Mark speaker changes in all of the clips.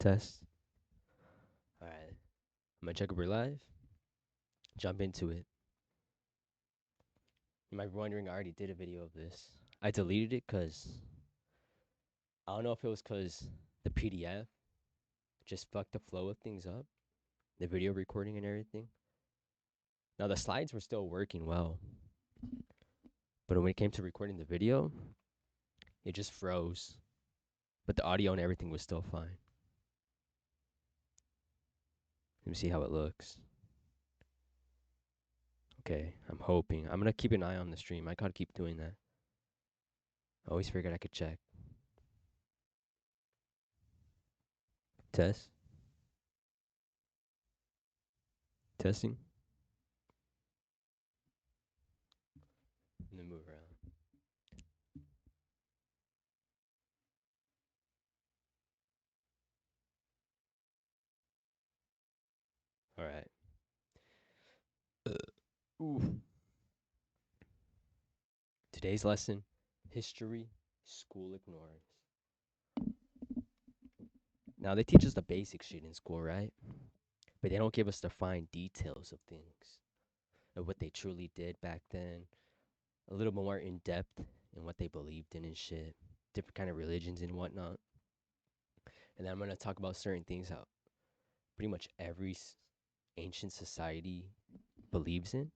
Speaker 1: Test. All right. I'm gonna check if we're live. Jump into it. You might be wondering, I already did a video of this. I deleted it because I don't know if it was because the PDF just fucked the flow of things up, the video recording and everything. Now the slides were still working well, but when it came to recording the video, it just froze. But the audio and everything was still fine. Let me see how it looks. Okay, I'm hoping. I'm gonna keep an eye on the stream. I gotta keep doing that. I always figured I could check. Test. Testing. And then move around. All right. Ooh. Today's lesson: history school ignores. Now they teach us the basic shit in school, right? But they don't give us the fine details of things, of what they truly did back then. A little more in depth in what they believed in and shit. Different kind of religions and whatnot. And then I'm gonna talk about certain things how pretty much every ancient society believes in.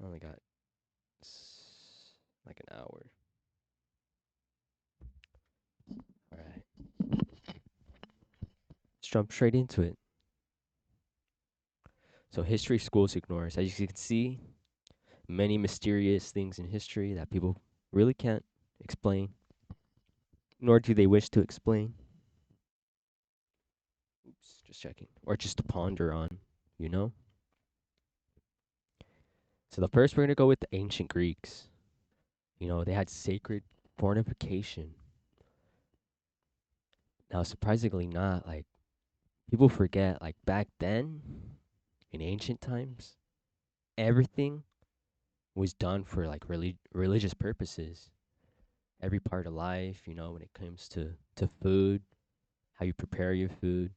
Speaker 1: I only got like an hour. All right, let's jump straight into it. So history schools ignores. As you can see, many mysterious things in history that people really can't explain, nor do they wish to explain. Oops, just checking. Or just to ponder on, you know? So the first we're gonna go with the ancient Greeks. You know, they had sacred fortification. Now surprisingly not, like people forget, like back then, in ancient times, everything was done for like religious purposes. Every part of life, you know, when it comes to food, how you prepare your food.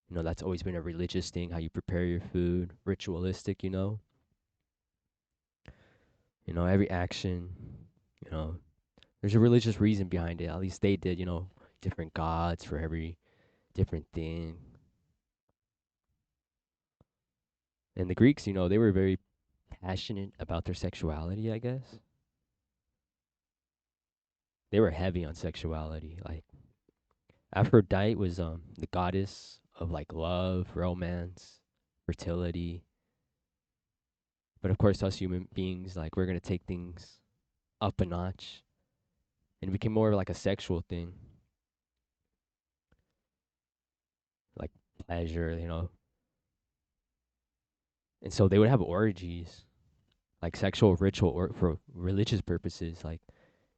Speaker 1: You know, that's always been a religious thing, how you prepare your food, ritualistic, you know. You know, every action, you know, there's a religious reason behind it. At least they did, you know, different gods for every different thing. And the Greeks, you know, they were very passionate about their sexuality, I guess. They were heavy on sexuality. Like Aphrodite was the goddess of like love, romance, fertility. But of course us human beings, like we're gonna take things up a notch and it became more of like a sexual thing. Like pleasure, you know. And so they would have orgies, like sexual ritual or for religious purposes, like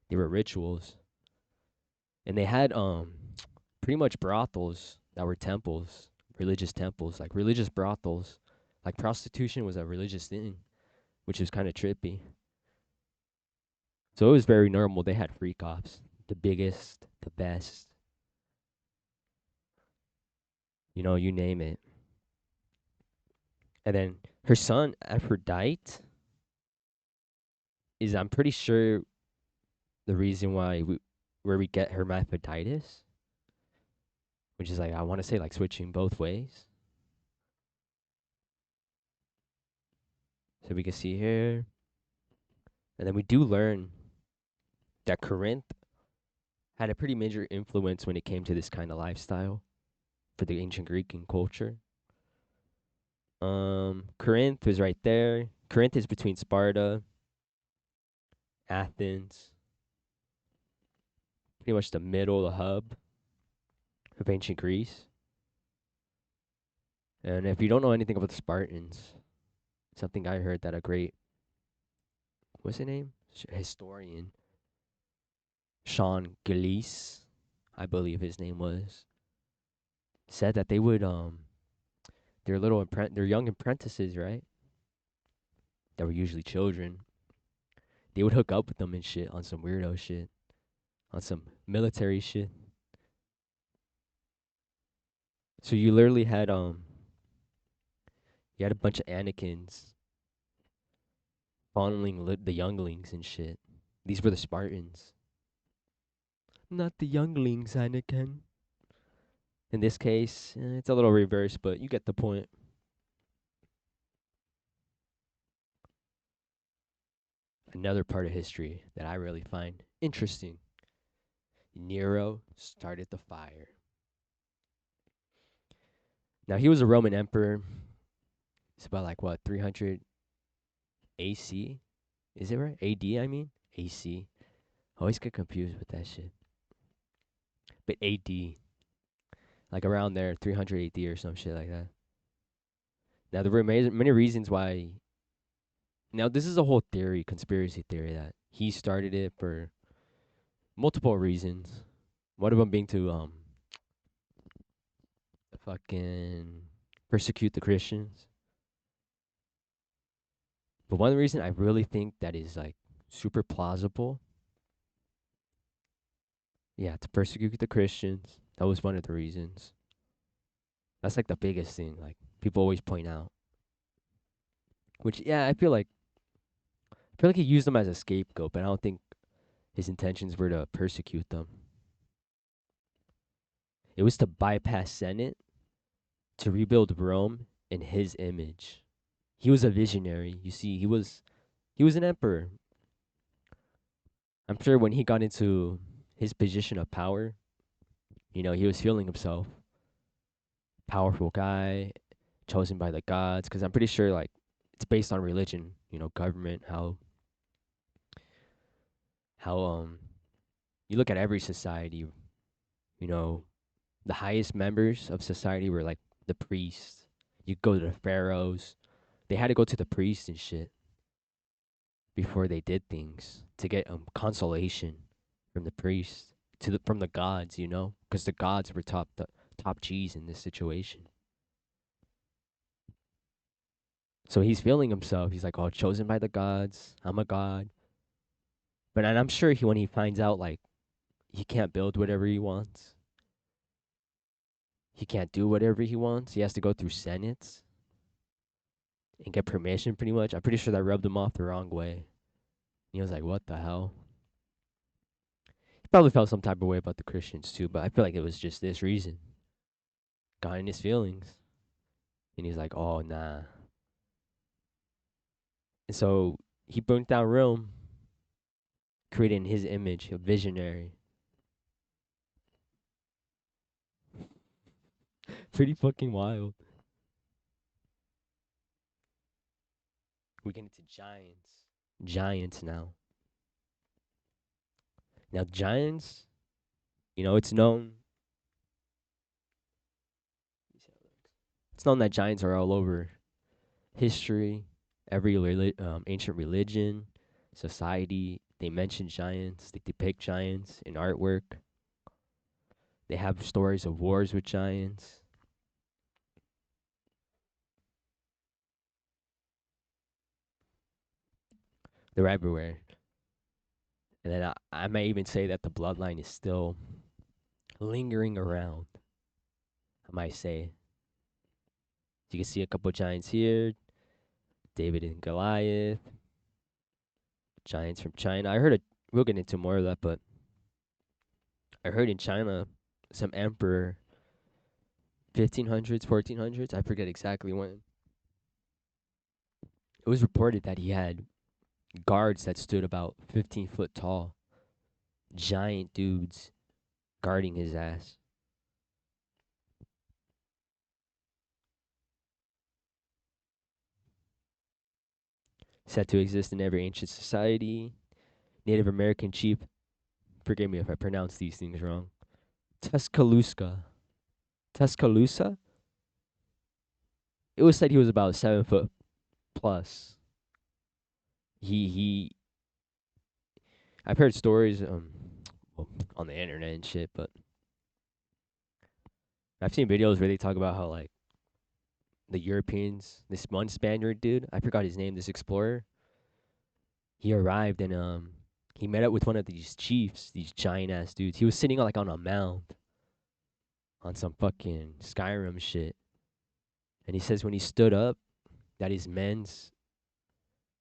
Speaker 1: they were rituals. And they had pretty much brothels that were temples, religious temples, like religious brothels. Like prostitution was a religious thing, which is kind of trippy. So it was very normal. They had freak offs, the biggest, the best, you know, you name it. And then her son Aphrodite is, I'm pretty sure, the reason why where we get hermaphroditus, which is like I want to say like switching both ways. So we can see here, and then we do learn that Corinth had a pretty major influence when it came to this kind of lifestyle for the ancient Greek and culture. Corinth is right there. Corinth is between Sparta, Athens, pretty much the middle, the hub of ancient Greece. And if you don't know anything about the Spartans, something I heard that a great, what's his name? Historian, Sean Gillies, I believe his name was, said that they would their their young apprentices, right? That were usually children. They would hook up with them and shit on some weirdo shit. on some military shit. So you literally had you had a bunch of Anakins fondling the younglings and shit. These were the Spartans, not the younglings, Anakin. In this case, it's a little reverse, but you get the point. Another part of history that I really find interesting. Nero started the fire. Now he was a Roman emperor. It's about like what 300 AC? Is it right? AD, I mean AC. I always get confused with that shit. But AD, like around there, 300 AD or some shit like that. Now there were many reasons why. Now this is a whole theory, conspiracy theory, that he started it for multiple reasons. One of them being to fucking persecute the Christians. But one reason I really think that is like super plausible, yeah, to persecute the Christians. That was one of the reasons. That's like the biggest thing. Like people always point out. Which yeah, I feel like he used them as a scapegoat, but I don't think his intentions were to persecute them. It was to bypass Senate to rebuild Rome in his image. He was a visionary. You see, he was an emperor. I'm sure when he got into his position of power, he was feeling himself powerful guy, chosen by the gods. Because I'm pretty sure like it's based on religion, government, how you look at every society, you know, the highest members of society were like the priests. You go to the pharaohs. They had to go to the priests and shit before they did things to get consolation from the priests from the gods, because the gods were top G's in this situation. So he's feeling himself. He's like, oh, chosen by the gods. I'm a god. But and I'm sure when he finds out like he can't build whatever he wants, he can't do whatever he wants. He has to go through senates and get permission. Pretty much, I'm pretty sure that rubbed him off the wrong way. He was like, what the hell? He probably felt some type of way about the Christians too, but I feel like it was just this reason. Got in his feelings. And he's like, oh, nah. And so he burnt down Rome, creating his image, a visionary. Pretty fucking wild. We get into giants. Giants now. Now, giants, it's known. It's known that giants are all over history, every ancient religion, society. They mention giants. They depict giants in artwork. They have stories of wars with giants. They're everywhere. And then I may even say that the bloodline is still lingering around. I might say. You can see a couple giants here. David and Goliath. Giants from China. We'll get into more of that, but I heard in China, some emperor, 1500s, 1400s, I forget exactly when. It was reported that he had guards that stood about 15 foot tall. Giant dudes guarding his ass. Said to exist in every ancient society. Native American chief, forgive me if I pronounce these things wrong. Tuscaloosa. Tuscaloosa? It was said he was about 7 foot plus. He I've heard stories well, on the internet and shit, but I've seen videos where they talk about how like the Europeans, this one Spaniard dude, I forgot his name, this explorer, he arrived and He met up with one of these chiefs, these giant ass dudes. He was sitting like on a mound on some fucking Skyrim shit. And he says when he stood up, that his men's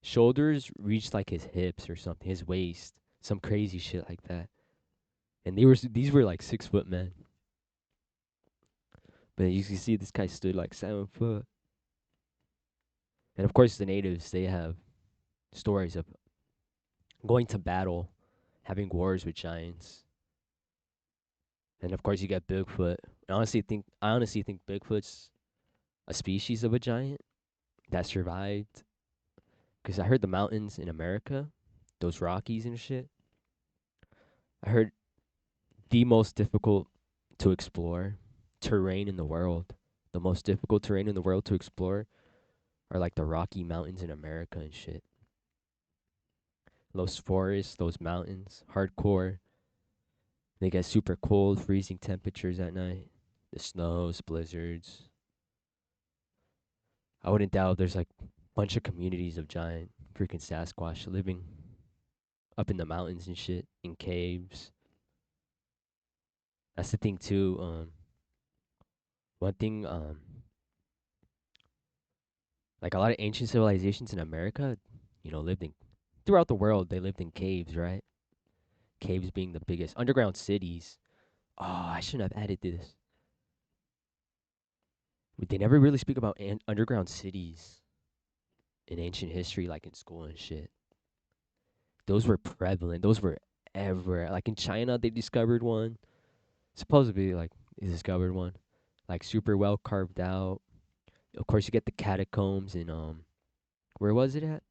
Speaker 1: shoulders reached like his hips or something, his waist, some crazy shit like that. And these were like 6 foot men. But you can see this guy stood like 7 foot. And of course, the natives, they have stories of going to battle, having wars with giants. And of course, you got Bigfoot. I honestly think Bigfoot's a species of a giant that survived. Because I heard the mountains in America, those Rockies and shit, I heard the most difficult to explore terrain in the world. The most difficult terrain in the world to explore are like the Rocky Mountains in America and shit. Those forests, those mountains, hardcore. They get super cold, freezing temperatures at night. The snows, blizzards. I wouldn't doubt there's like a bunch of communities of giant freaking Sasquatch living up in the mountains and shit, in caves. That's the thing too. One thing, like a lot of ancient civilizations in America, lived in throughout the world. They lived in caves, right? Caves being the biggest underground cities. Oh, I shouldn't have added this. But they never really speak about underground cities in ancient history, like in school and shit. Those were prevalent. Those were everywhere. Like in China, they discovered one. Supposedly, like they discovered one, like super well carved out. Of course, you get the catacombs in where was it at?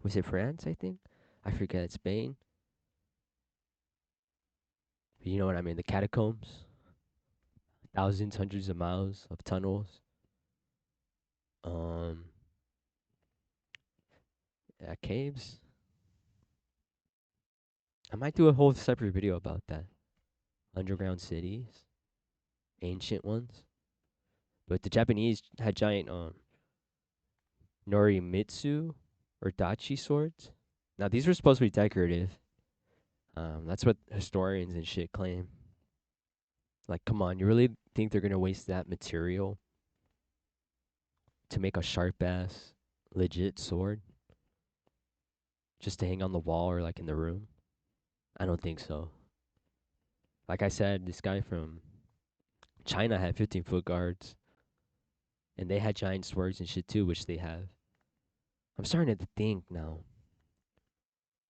Speaker 1: Was it France? I think. I forget. Spain. But you know what I mean? The catacombs, thousands, hundreds of miles of tunnels. Um, caves. I might do a whole separate video about that. Underground cities, ancient ones. But the Japanese had giant Norimitsu or Dachi swords. Now these were supposed to be decorative. That's what historians and shit claim. Like, come on, you really think they're gonna waste that material to make a sharp ass legit sword just to hang on the wall or like in the room? I don't think so. Like I said, this guy from China had 15-foot guards, and they had giant swords and shit too, which they have. I'm starting to think now.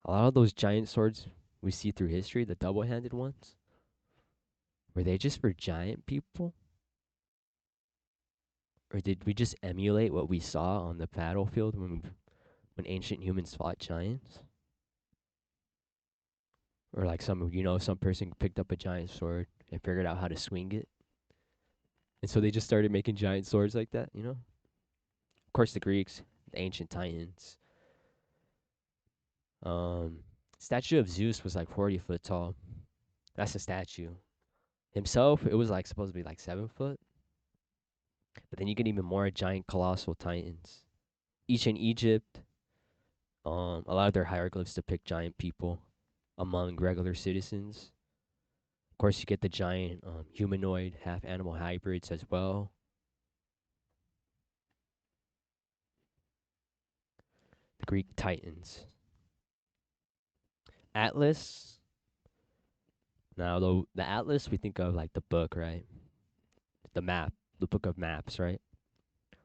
Speaker 1: A lot of those giant swords we see through history, the double-handed ones, were they just for giant people? Or did we just emulate what we saw on the battlefield when ancient humans fought giants? Or like some person picked up a giant sword and figured out how to swing it. And so they just started making giant swords like that? Of course the Greeks, the ancient Titans. Um Statue of Zeus was like 40 foot tall. That's a statue. Himself, it was like supposed to be like 7 foot. But then you get even more giant colossal titans. Ancient Egypt, a lot of their hieroglyphs depict giant people among regular citizens. Of course, you get the giant humanoid, half animal hybrids as well. The Greek Titans. Atlas. Now, the Atlas, we think of like the book, right? The map, the book of maps, right?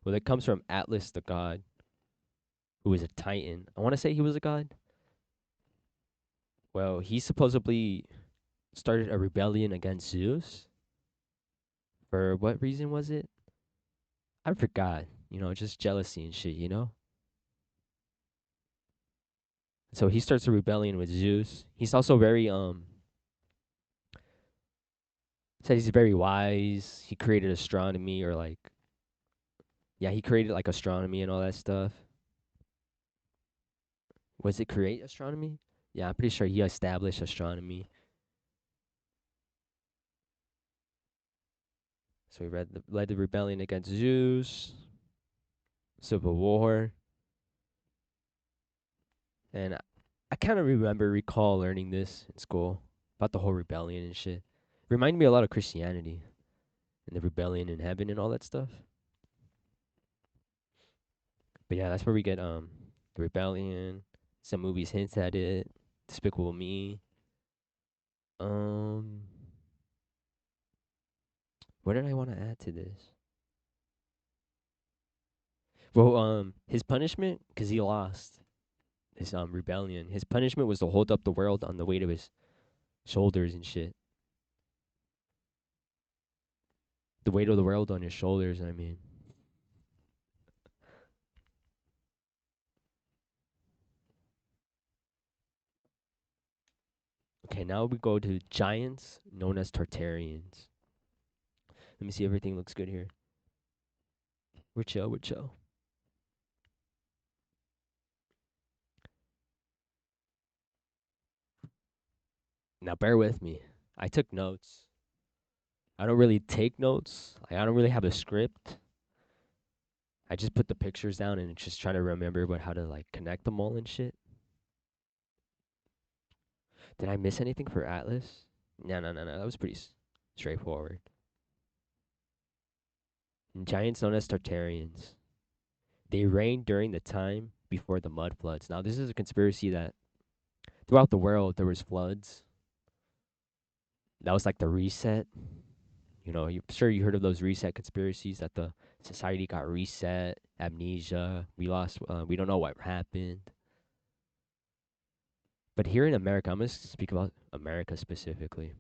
Speaker 1: Well, it comes from Atlas the god, who was a Titan. I want to say he was a god. Well, he supposedly started a rebellion against Zeus. For what reason was it? I forgot. Just jealousy and shit. So he starts a rebellion with Zeus. He's also very said he's very wise. He created astronomy or like yeah, he created like astronomy and all that stuff. Was it create astronomy? Yeah, I'm pretty sure he established astronomy. So he led the rebellion against Zeus, Civil War, and I I kind of recall learning this in school about the whole rebellion and shit. Reminded me a lot of Christianity and the rebellion in heaven and all that stuff. But yeah, that's where we get the rebellion. Some movies hints at it. Despicable Me. Um, what did I want to add to this? Well, his punishment, cause he lost his rebellion. His punishment was to hold up the world on the weight of his shoulders and shit. The weight of the world on his shoulders. I mean, okay. Now we go to giants known as Tartarians. Let me see. Everything looks good here. We're chill. We're chill. Now bear with me. I took notes. I don't really take notes. Like, I don't really have a script. I just put the pictures down and just try to remember how to like connect them all and shit. Did I miss anything for Atlas? No, no, no, no. That was pretty straightforward. And giants known as Tartarians. They reigned during the time before the mud floods. Now, this is a conspiracy that throughout the world there was floods. That was like the reset. You know, you sure you heard of those reset conspiracies that the society got reset, amnesia, we lost, we don't know what happened. But here in America, I'm gonna speak about America specifically.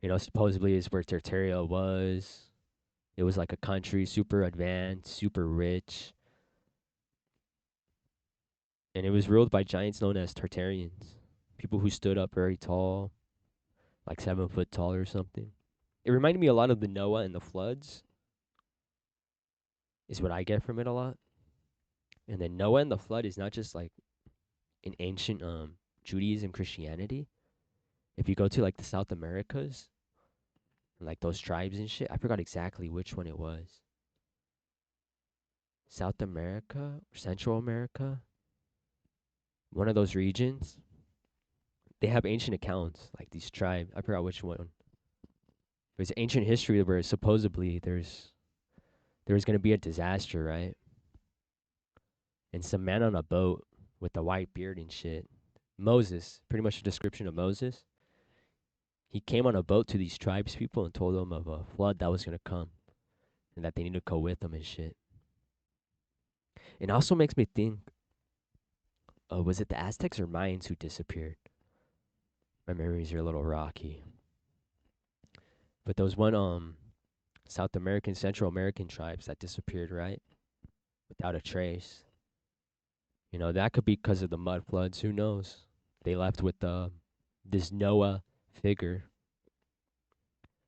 Speaker 1: You know, supposedly is where Tartaria was. It was like a country, super advanced, super rich, and it was ruled by giants known as Tartarians. People who stood up very tall, like 7 foot tall or something. It reminded me a lot of the Noah and the floods, is what I get from it a lot. And then Noah and the flood is not just like in ancient Judaism, Christianity. If you go to like the South Americas, and like those tribes and shit, I forgot exactly which one it was. South America or Central America, one of those regions, they have ancient accounts, like these tribes. I forgot which one. There's ancient history where supposedly there was gonna be a disaster, right? And some man on a boat with a white beard and shit. Moses, pretty much a description of Moses. He came on a boat to these tribes people and told them of a flood that was gonna come and that they need to go with them and shit. It also makes me think, was it the Aztecs or Mayans who disappeared? My memories are a little rocky. But those one South American, Central American tribes that disappeared, right? Without a trace. You know, that could be because of the mud floods. Who knows? They left with this Noah figure.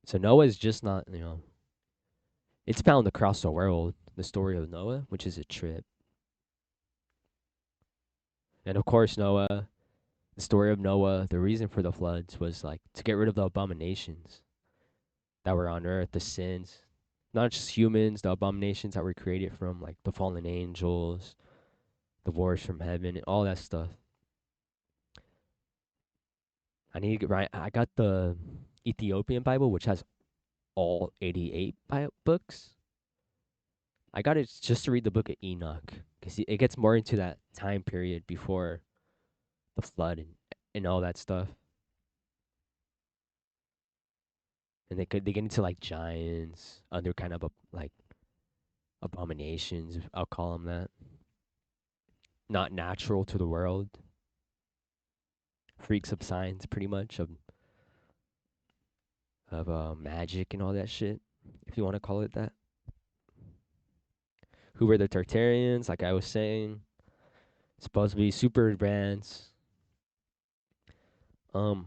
Speaker 1: So Noah is just not, you know, it's found across the world, the story of Noah, which is a trip. And of course, Noah, the story of Noah, the reason for the floods was like to get rid of the abominations that were on earth, the sins, not just humans, the abominations that were created from like the fallen angels, the wars from heaven, and all that stuff. I need to get right. I got the Ethiopian Bible, which has all 88 books. I got it just to read the book of Enoch because it gets more into that time period before the flood and all that stuff. And they get into like giants, other kind of like abominations. I'll call them that. Not natural to the world. Freaks of science, pretty much of magic and all that shit, if you want to call it that. Who were the Tartarians? Like I was saying, supposed to be super advanced. Um,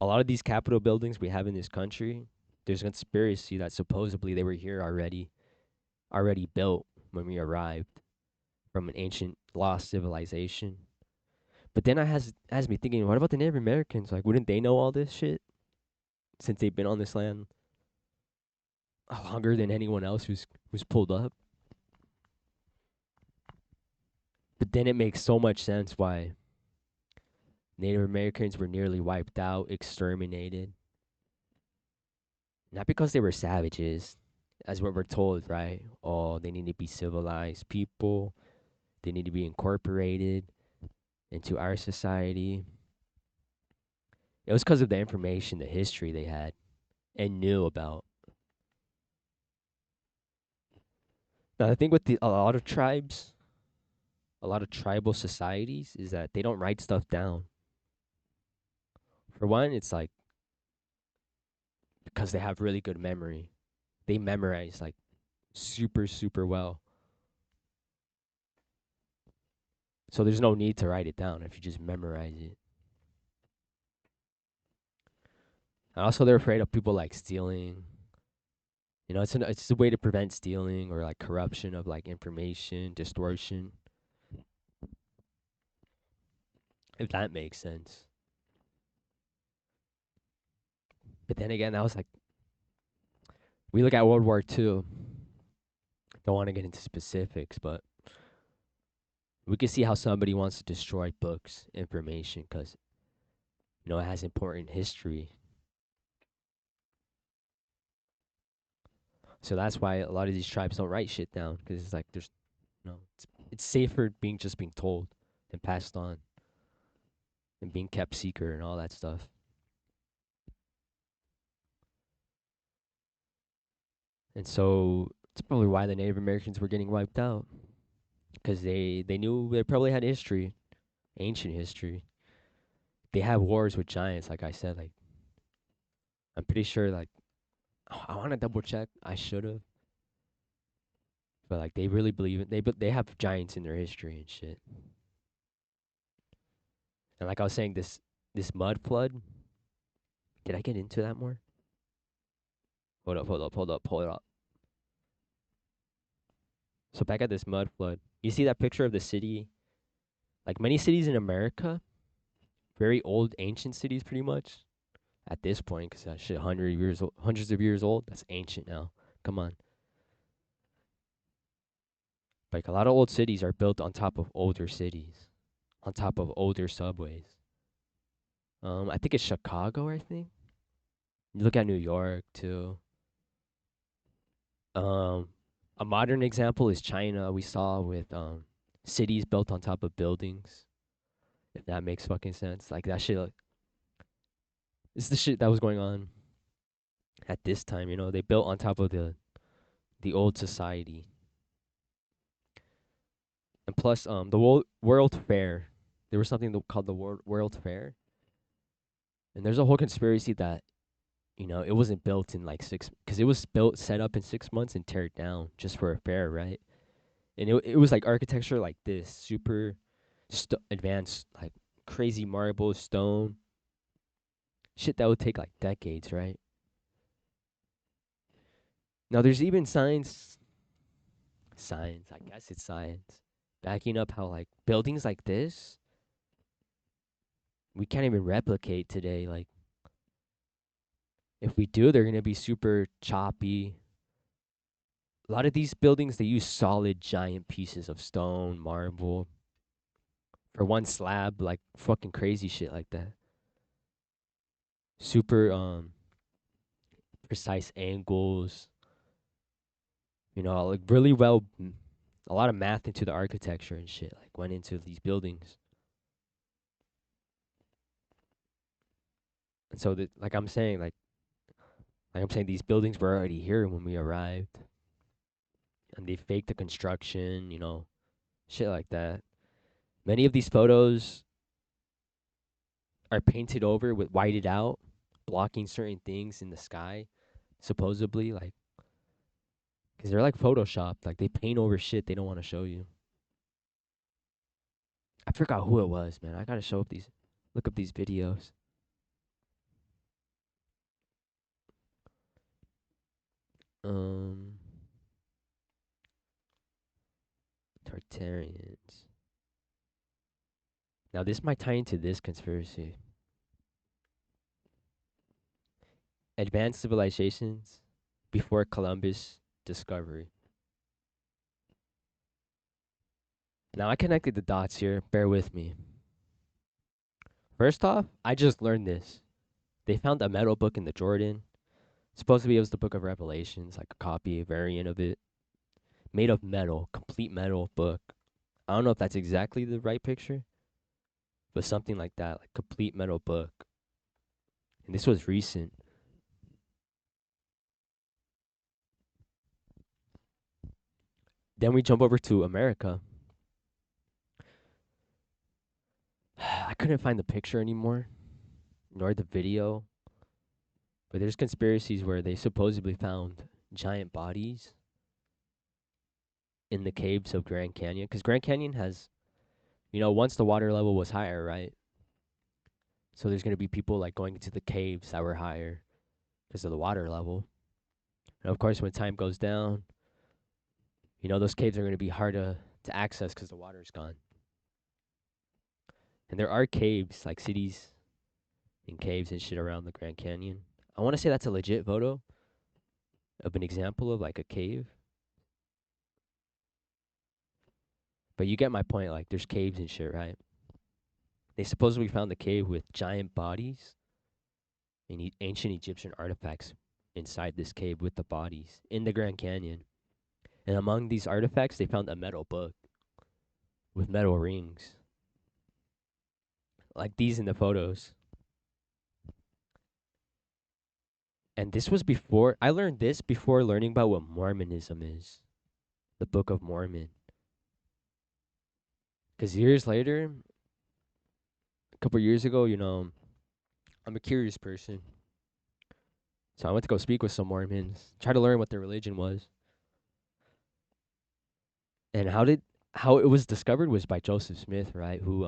Speaker 1: a lot of these Capitol buildings we have in this country, there's a conspiracy that supposedly they were here already built when we arrived from an ancient lost civilization. But then I has me thinking, what about the Native Americans? Like, wouldn't they know all this shit since they've been on this land longer than anyone else who's pulled up? But then it makes so much sense why Native Americans were nearly wiped out, exterminated. Not because they were savages, as what we're told, right? Oh, they need to be civilized people. They need to be incorporated into our society. It was because of the information, the history they had and knew about. Now, the thing with a lot of tribes, a lot of tribal societies, is that they don't write stuff down. For one, it's like because they have really good memory. They memorize like super, super well. So there's no need to write it down if you just memorize it. And also, they're afraid of people like stealing. You know, it's a way to prevent stealing or like corruption of like information, distortion, if that makes sense. But then again, that was like we look at World War II. Don't want to get into specifics, but we can see how somebody wants to destroy books, information, because it has important history. So that's why a lot of these tribes don't write shit down because it's like there's it's safer being told and passed on and being kept secret and all that stuff. And so it's probably why the Native Americans were getting wiped out because they knew they probably had history, ancient history. They had wars with giants, like I said. Like I'm pretty sure, like I want to double check. I should have, but like they really believe it. They have giants in their history and shit. And like I was saying, this mud flood. Did I get into that more? Hold up. So back at this mud flood, you see that picture of the city? Like many cities in America, very old, ancient cities, pretty much at this point, because that shit hundreds of years old. That's ancient now. Come on, like a lot of old cities are built on top of older cities, on top of older subways. I think it's Chicago. I think you look at New York too. Um, a modern example is China. We saw with cities built on top of buildings. If that makes fucking sense, like that shit. Like, it's the shit that was going on at this time. They built on top of the old society. And plus, the World Fair, there was something called the World Fair, and there's a whole conspiracy that it wasn't built in like because it was built set up in 6 months and teared down just for a fair, right? And it was like architecture like this, super advanced, like crazy marble, stone, shit that would take like decades, right? Now there's even science, I guess it's science, backing up how like buildings like this we can't even replicate today. Like if we do, they're gonna be super choppy. A lot of these buildings they use solid giant pieces of stone, marble for one slab, like fucking crazy shit like that. Super precise angles, like really well a lot of math into the architecture and shit like went into these buildings. And so that like I'm saying these buildings were already here when we arrived and they faked the construction, shit like that. Many of these photos are painted over with whited out, blocking certain things in the sky, supposedly, like, because they're like photoshopped. Like, they paint over shit they don't want to show you. I forgot who it was, man. I gotta look up these videos. Um, Tartarians. Now, this might tie into this conspiracy. Advanced civilizations before Columbus' discovery. Now I connected the dots here. Bear with me. First off, I just learned this. They found a metal book in the Jordan. Supposedly it was the Book of Revelations, like a copy, a variant of it, made of metal, complete metal book. I don't know if that's exactly the right picture, but something like that, like complete metal book. And this was recent. Then we jump over to America. I couldn't find the picture anymore, nor the video, but there's conspiracies where they supposedly found giant bodies in the caves of Grand Canyon. Because Grand Canyon has, once the water level was higher, right? So there's going to be people like going into the caves that were higher because of the water level. And of course, when time goes down, those caves are going to be hard to access because the water's gone. And there are caves, like cities and caves and shit around the Grand Canyon. I want to say that's a legit photo of an example of like a cave. But you get my point. Like, there's caves and shit, right? They supposedly found the cave with giant bodies and ancient Egyptian artifacts inside this cave with the bodies in the Grand Canyon. And among these artifacts, they found a metal book with metal rings, like these in the photos. And this was before I learned this before learning about what Mormonism is, the Book of Mormon. Because years later, a couple years ago, I'm a curious person. So I went to go speak with some Mormons, try to learn what their religion was. And how it was discovered was by Joseph Smith, right? Who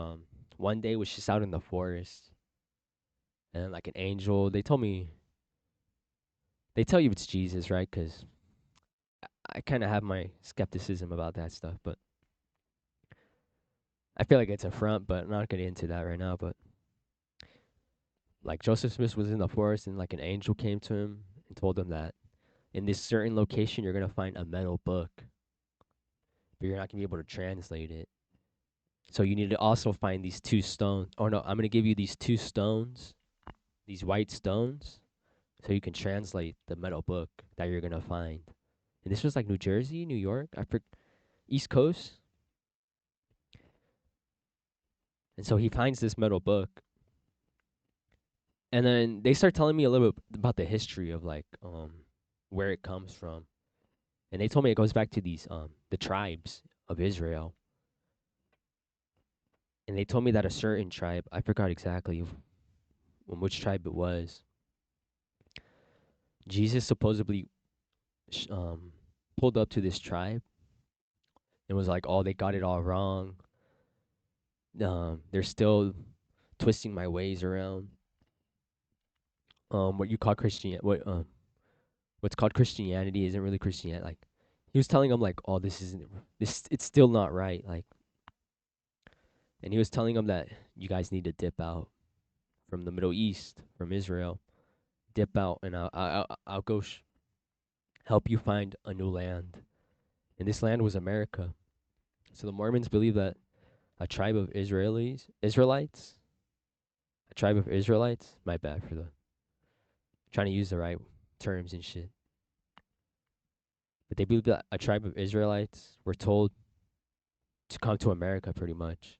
Speaker 1: one day was just out in the forest and like an angel. They tell you it's Jesus, right? Because I kind of have my skepticism about that stuff, but I feel like it's a front. But I'm not getting into that right now. But like Joseph Smith was in the forest and like an angel came to him and told him that in this certain location you're gonna find a metal book, but you're not gonna be able to translate it. So you need to also find these two stones. Oh no, I'm gonna give you these two stones, these white stones, so you can translate the metal book that you're gonna find. And this was like New Jersey, New York, East Coast. And so he finds this metal book, and then they start telling me a little bit about the history of like where it comes from. And they told me it goes back to these the tribes of Israel. And they told me that a certain tribe, I forgot exactly which tribe it was. Jesus supposedly pulled up to this tribe and was like, "Oh, they got it all wrong. They're still twisting my ways around. What you call what's called Christianity isn't really Christianity. Like, he was telling them like, "Oh, this isn't this. It's still not right." Like, and he was telling them that you guys need to dip out from the Middle East, from Israel, dip out, and I'll go help you find a new land. And this land was America. So the Mormons believe that a tribe of Israelites, a tribe of Israelites. My bad for the trying to use the right terms and shit. But they believe that a tribe of Israelites were told to come to America pretty much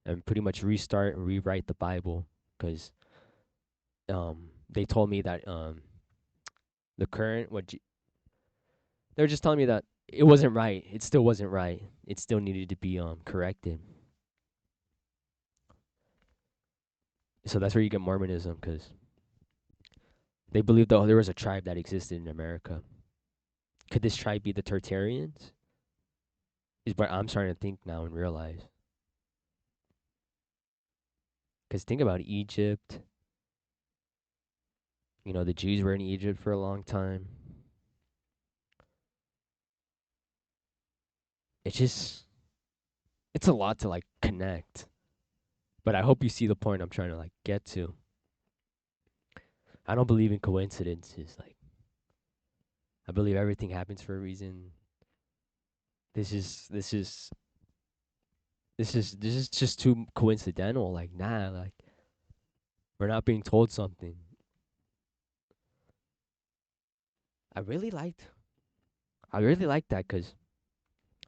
Speaker 1: and pretty much restart and rewrite the Bible because they told me that the current they're just telling me that it wasn't right. It still wasn't right. It still needed to be corrected. So that's where you get Mormonism because they believe that there was a tribe that existed in America. Could this tribe be the Tertarians? Is what I'm starting to think now and realize. Because think about Egypt. The Jews were in Egypt for a long time. It's just, it's a lot to like connect. But I hope you see the point I'm trying to like get to. I don't believe in coincidences. Like, I believe everything happens for a reason. This is This is just too coincidental. Like, nah, like we're not being told something. I really liked I really liked that because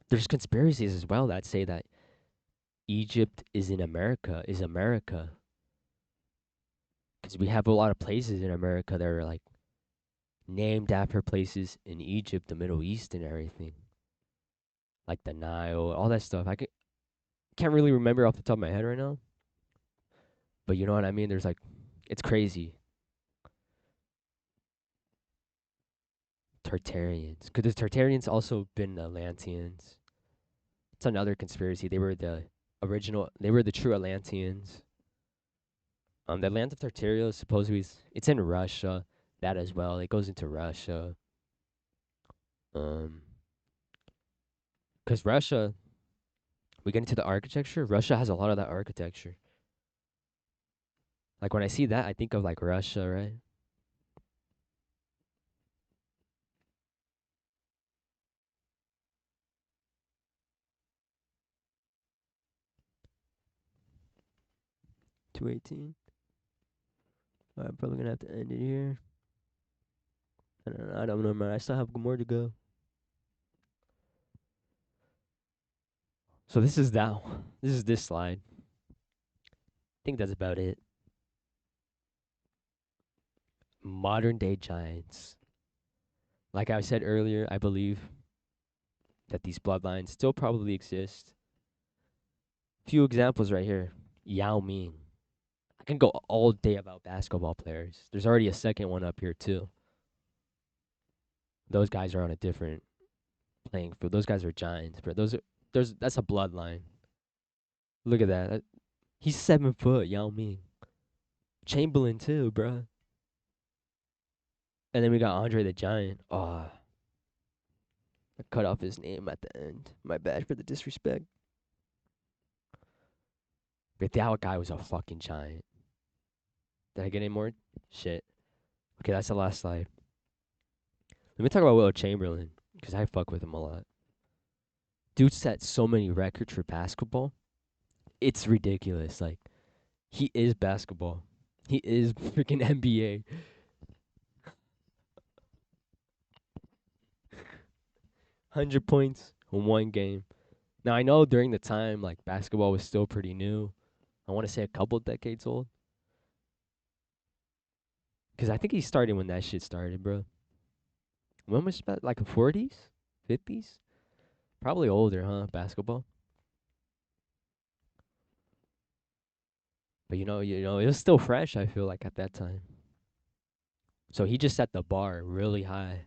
Speaker 1: there's conspiracies as well that say that Egypt is in America, is America. Because we have a lot of places in America that are like named after places in Egypt, the Middle East, and everything, like the Nile, all that stuff. Can't really remember off the top of my head right now, but you know what I mean. There's like, it's crazy. Tartarians. Could the Tartarians also been the Atlanteans? It's another conspiracy. They were the original. They were the true Atlanteans. The land of Tartaria supposedly it's in Russia. That as well. It goes into Russia. Um, because Russia, we get into the architecture. Russia has a lot of that architecture. Like when I see that, I think of like Russia, right? 218. I'm probably gonna have to end it here. I don't know, man. I still have more to go. So this is now. This is this slide. I think that's about it. Modern day giants. Like I said earlier, I believe that these bloodlines still probably exist. Few examples right here. Yao Ming. I can go all day about basketball players. There's already a second one up here too. Those guys are on a different playing field. Those guys are giants, bro. That's a bloodline. Look at that. He's 7 foot, Yao Ming. Chamberlain too, bro. And then we got Andre the Giant. Oh, I cut off his name at the end. My bad for the disrespect. But that guy was a fucking giant. Did I get any more? Shit. Okay, that's the last slide. Let me talk about Will Chamberlain because I fuck with him a lot. Dude set so many records for basketball. It's ridiculous. Like he is basketball. He is freaking NBA. 100 points in one game. Now I know during the time like basketball was still pretty new. I want to say a couple decades old. Cause I think he started when that shit started, bro. When was that? Like the 40s, 50s? Probably older, huh? Basketball. But it was still fresh. I feel like at that time. So he just set the bar really high.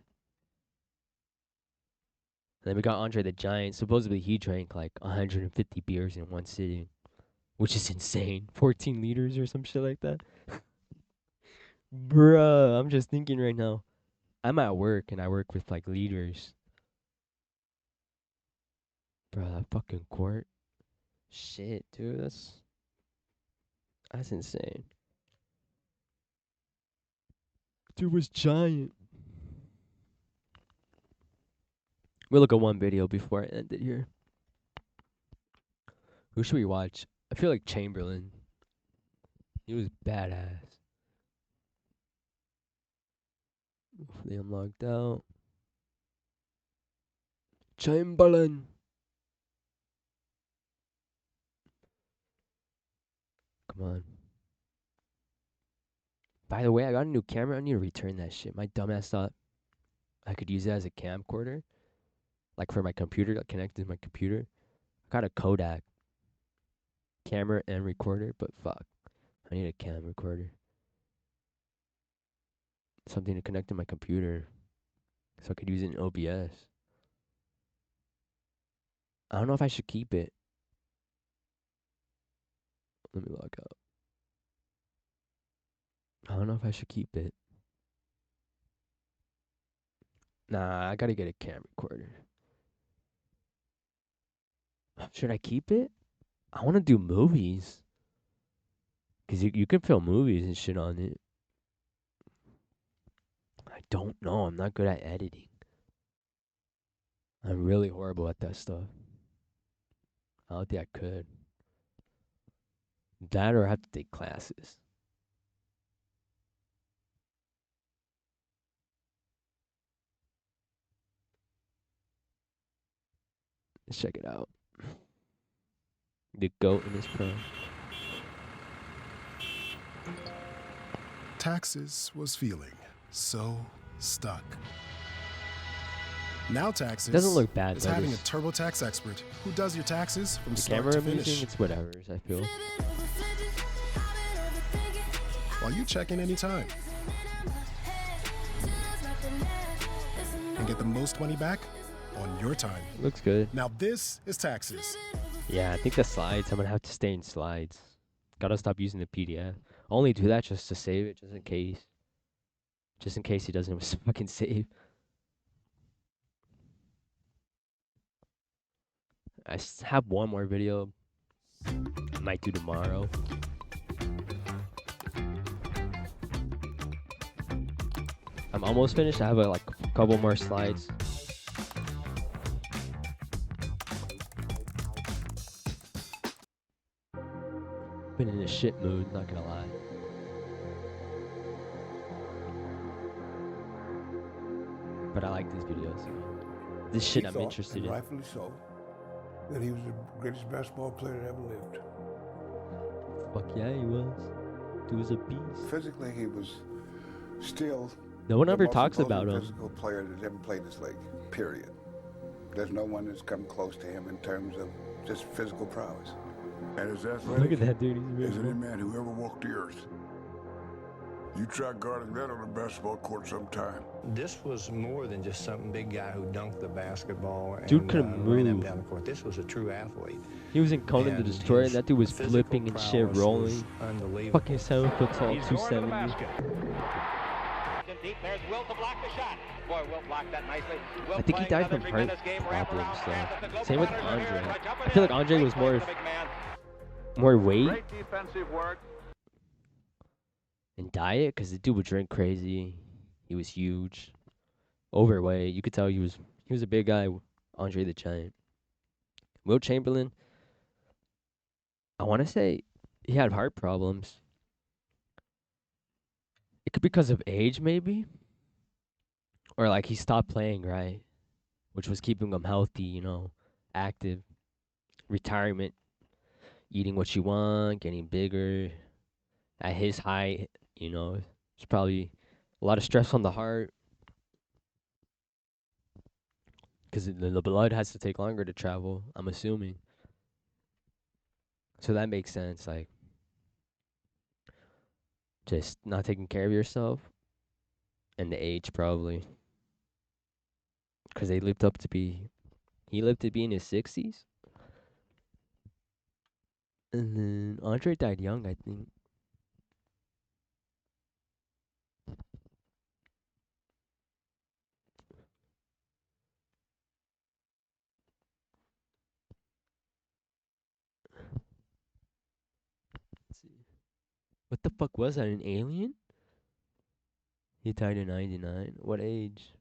Speaker 1: And then we got Andre the Giant. Supposedly he drank like 150 beers in one sitting, which is insane. 14 liters or some shit like that. Bruh, I'm just thinking right now. I'm at work and I work with like leaders. Bruh, that fucking court. Shit, dude, that's insane. Dude was giant. We'll look at one video before I end it here. Who should we watch? I feel like Chamberlain. He was badass. Hopefully I'm logged out. Chamberlain. Come on. By the way, I got a new camera. I need to return that shit. My dumbass thought I could use it as a camcorder, like for my computer, like connected to my computer. I got a Kodak camera and recorder, but fuck, I need a cam recorder. Something to connect to my computer, so I could use it in OBS. I don't know if I should keep it. Let me log out. I don't know if I should keep it. Nah, I gotta get a cam recorder. Should I keep it? I want to do movies. Cause you can film movies and shit on it. I don't know. I'm not good at editing. I'm really horrible at that stuff. I don't think I could. That or I have to take classes. Let's check it out. The GOAT in his prime.
Speaker 2: Taxes was feeling so stuck. Now Taxes
Speaker 1: Doesn't look bad,
Speaker 2: is
Speaker 1: though.
Speaker 2: having a
Speaker 1: This-
Speaker 2: TurboTax expert who does your taxes from
Speaker 1: The
Speaker 2: start
Speaker 1: camera
Speaker 2: to
Speaker 1: amazing.
Speaker 2: finish.
Speaker 1: It's whatever. I feel.
Speaker 2: While you check in anytime and get the most money back on your time.
Speaker 1: Looks good.
Speaker 2: Now this is Taxes.
Speaker 1: Yeah, I think the slides. I'm gonna have to stay in slides. Gotta stop using the PDF. Only do that just to save it, just in case. Just in case he doesn't fucking save. I have one more video. I might do tomorrow. I'm almost finished. I have like a couple more slides. Been in a shit mood, not gonna lie. But I like these videos. This shit
Speaker 3: He
Speaker 1: I'm
Speaker 3: thought,
Speaker 1: interested
Speaker 3: and
Speaker 1: in.
Speaker 3: rightfully so, that he was the greatest basketball player that ever lived.
Speaker 1: Fuck yeah, he was. Dude was a beast.
Speaker 3: Physically, he was still
Speaker 1: No one
Speaker 3: the
Speaker 1: ever
Speaker 3: most
Speaker 1: talks
Speaker 3: imposing
Speaker 1: about him.
Speaker 3: physical player that ever played this league, period. There's no one that's come close to him in terms of just physical prowess.
Speaker 4: And as
Speaker 1: Look
Speaker 4: athletic
Speaker 1: at that dude. He's
Speaker 4: as any
Speaker 1: really
Speaker 4: man who ever walked the earth. You try guarding that on a basketball court sometime.
Speaker 5: This was more than just some big guy who dunked the basketball and
Speaker 1: Dude couldn't
Speaker 5: ran up
Speaker 1: move.
Speaker 5: down the court. This was a true athlete.
Speaker 1: He was in Conan the
Speaker 5: And
Speaker 1: Destroyer, and
Speaker 5: his
Speaker 1: that dude was
Speaker 5: physical
Speaker 1: flipping and shit,
Speaker 5: prowess
Speaker 1: rolling.
Speaker 5: was unbelievable.
Speaker 1: Fucking 7 foot tall,
Speaker 6: He's going to the
Speaker 1: 270.
Speaker 6: basket. Deep, there's Wilt to block the shot. Boy, Wilt blocked that nicely. Wilt
Speaker 1: I think he
Speaker 6: playing
Speaker 1: died
Speaker 6: another
Speaker 1: from heart
Speaker 6: tremendous game. Wrap
Speaker 1: problems.
Speaker 6: around pass at the
Speaker 1: So.
Speaker 6: Global
Speaker 1: Same with
Speaker 6: Runners are here.
Speaker 1: Andre.
Speaker 6: Jump
Speaker 1: I
Speaker 6: it
Speaker 1: feel like
Speaker 6: in.
Speaker 1: Andre
Speaker 6: Great
Speaker 1: was
Speaker 6: play
Speaker 1: more
Speaker 6: for the big man.
Speaker 1: weight
Speaker 6: Great defensive work.
Speaker 1: and diet, because the dude would drink crazy. He was huge, overweight. You could tell he was a big guy. Andre the Giant. Wilt Chamberlain. I want to say he had heart problems. It could be because of age, maybe. Or like he stopped playing, right? Which was keeping him healthy, you know, active. Retirement, eating what you want, getting bigger. At his height, you know, it's probably a lot of stress on the heart. Because the blood has to take longer to travel, I'm assuming. So that makes sense, like, just not taking care of yourself. And the age, probably. Because he lived to be in his 60s. And then Andre died young, I think. Let's see. What the fuck was that? An alien? He died in 99. What age?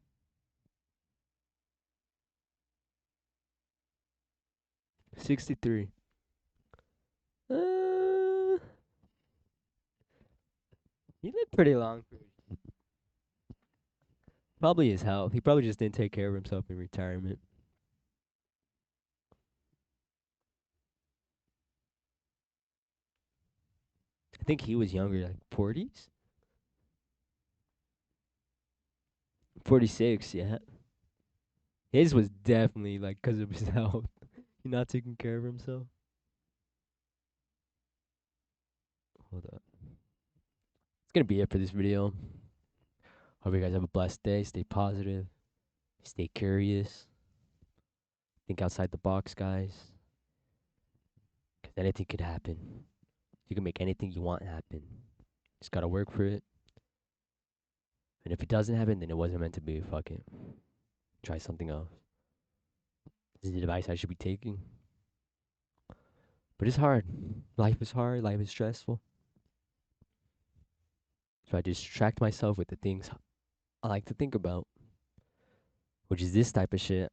Speaker 1: '63. He lived pretty long. Probably his health. He probably just didn't take care of himself in retirement. I think he was younger, like 40s? 46, yeah. His was definitely like because of his health. He not taking care of himself. Hold up. It's gonna be it for this video. Hope you guys have a blessed day. Stay positive. Stay curious. Think outside the box, guys. Because anything could happen. You can make anything you want happen. Just gotta work for it. And if it doesn't happen, then it wasn't meant to be. Fuck it. Try something else. This is the advice I should be taking. But it's hard. Life is hard. Life is stressful. So I distract myself with the things I like to think about, which is this type of shit.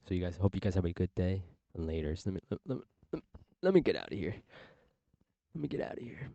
Speaker 1: So hope you guys have a good day. later. So let me get out of here. Let me get out of here.